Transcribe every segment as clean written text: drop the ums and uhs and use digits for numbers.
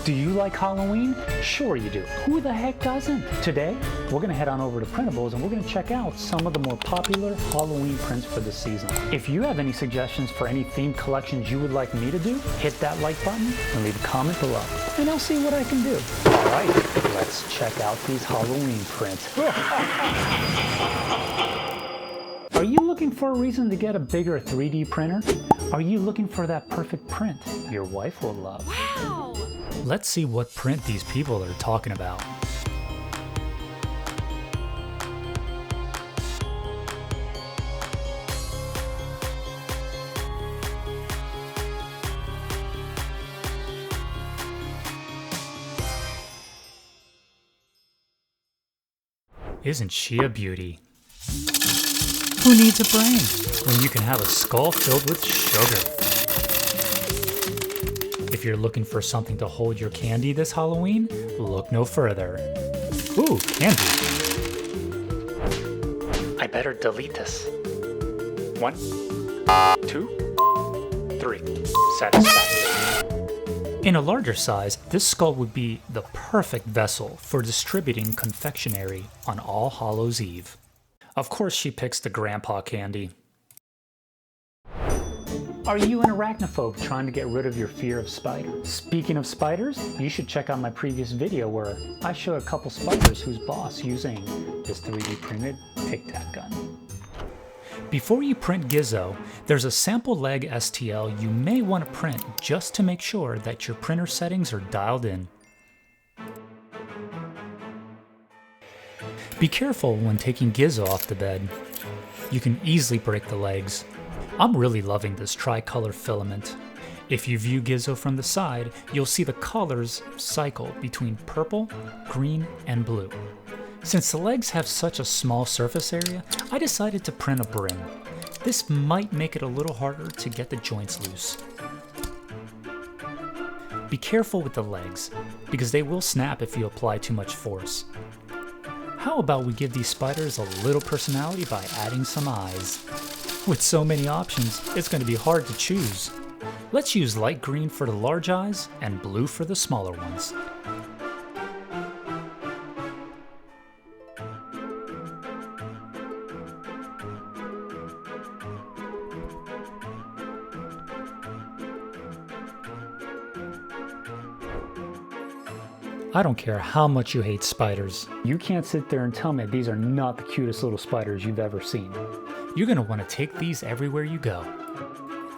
Do you like Halloween? Sure you do. Who the heck doesn't? Today, we're gonna head on over to Printables and we're gonna check out some of the more popular Halloween prints for the season. If you have any suggestions for any themed collections you would like me to do, hit that like button and leave a comment below, and I'll see what I can do. All right, let's check out these Halloween prints. Are you looking for a reason to get a bigger 3D printer? Are you looking for that perfect print your wife will love? Wow! Let's see what print these people are talking about. Isn't she a beauty? Who needs a brain when you can have a skull filled with sugar? If you're looking for something to hold your candy this Halloween, look no further. Ooh, candy. I better delete this. 1, 2, 3. Satisfaction. In a larger size, this skull would be the perfect vessel for distributing confectionery on All Hallows Eve. Of course she picks the grandpa candy. Are you an arachnophobe trying to get rid of your fear of spiders? Speaking of spiders, you should check out my previous video where I show a couple spiders whose boss using this 3D printed Tic Tac gun. Before you print Gizo, there's a sample leg STL you may want to print just to make sure that your printer settings are dialed in. Be careful when taking Gizo off the bed. You can easily break the legs. I'm really loving this tricolor filament. If you view Gizo from the side, you'll see the colors cycle between purple, green, and blue. Since the legs have such a small surface area, I decided to print a brim. This might make it a little harder to get the joints loose. Be careful with the legs, because they will snap if you apply too much force. How about we give these spiders a little personality by adding some eyes? With so many options, it's going to be hard to choose. Let's use light green for the large eyes and blue for the smaller ones. I don't care how much you hate spiders. You can't sit there and tell me these are not the cutest little spiders you've ever seen. You're going to want to take these everywhere you go.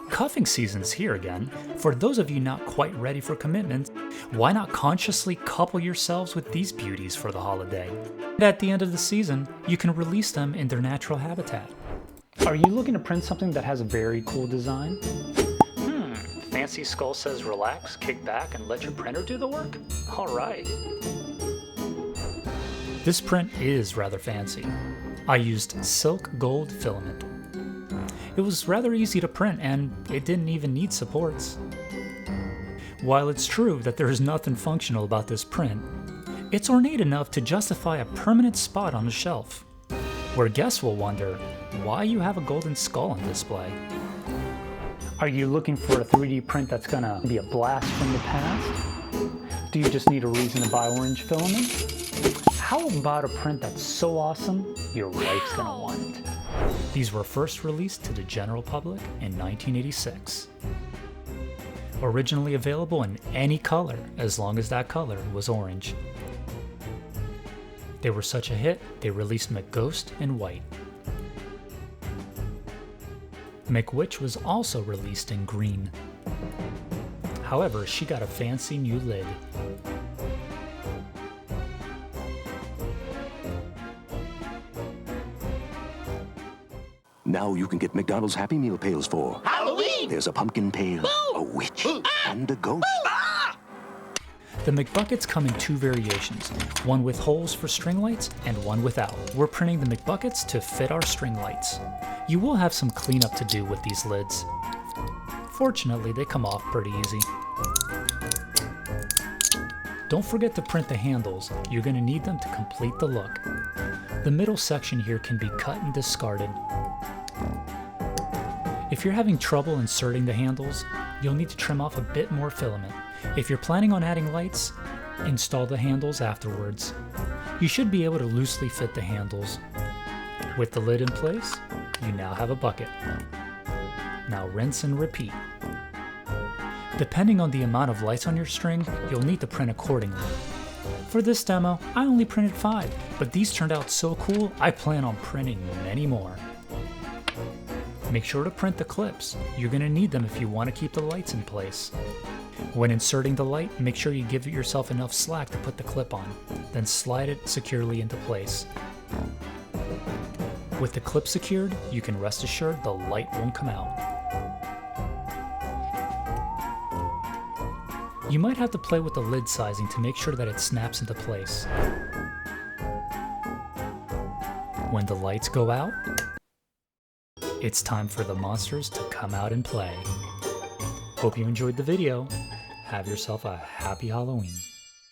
Cuffing season's here again. For those of you not quite ready for commitment, why not consciously couple yourselves with these beauties for the holiday? And at the end of the season, you can release them in their natural habitat. Are you looking to print something that has a very cool design? Fancy skull says relax, kick back, and let your printer do the work? Alright. This print is rather fancy. I used silk gold filament. It was rather easy to print and it didn't even need supports. While it's true that there is nothing functional about this print, it's ornate enough to justify a permanent spot on the shelf, where guests will wonder why you have a golden skull on display. Are you looking for a 3D print that's gonna be a blast from the past? Do you just need a reason to buy orange filament? How about a print that's so awesome, your wife's gonna want it? These were first released to the general public in 1986. Originally available in any color, as long as that color was orange. They were such a hit, they released McGhost in white. McWitch was also released in green. However, she got a fancy new lid. Now you can get McDonald's Happy Meal pails for Halloween! There's a pumpkin pail, a witch, and a ghost. The McBuckets come in two variations, one with holes for string lights and one without. We're printing the McBuckets to fit our string lights. You will have some cleanup to do with these lids. Fortunately, they come off pretty easy. Don't forget to print the handles, you're going to need them to complete the look. The middle section here can be cut and discarded. If you're having trouble inserting the handles, you'll need to trim off a bit more filament. If you're planning on adding lights, install the handles afterwards. You should be able to loosely fit the handles. With the lid in place, you now have a bucket. Now rinse and repeat. Depending on the amount of lights on your string, you'll need to print accordingly. For this demo, I only printed 5, but these turned out so cool, I plan on printing many more. Make sure to print the clips. You're going to need them if you want to keep the lights in place. When inserting the light, make sure you give yourself enough slack to put the clip on, then slide it securely into place. With the clip secured, you can rest assured the light won't come out. You might have to play with the lid sizing to make sure that it snaps into place. When the lights go out, it's time for the monsters to come out and play. Hope you enjoyed the video. Have yourself a happy Halloween.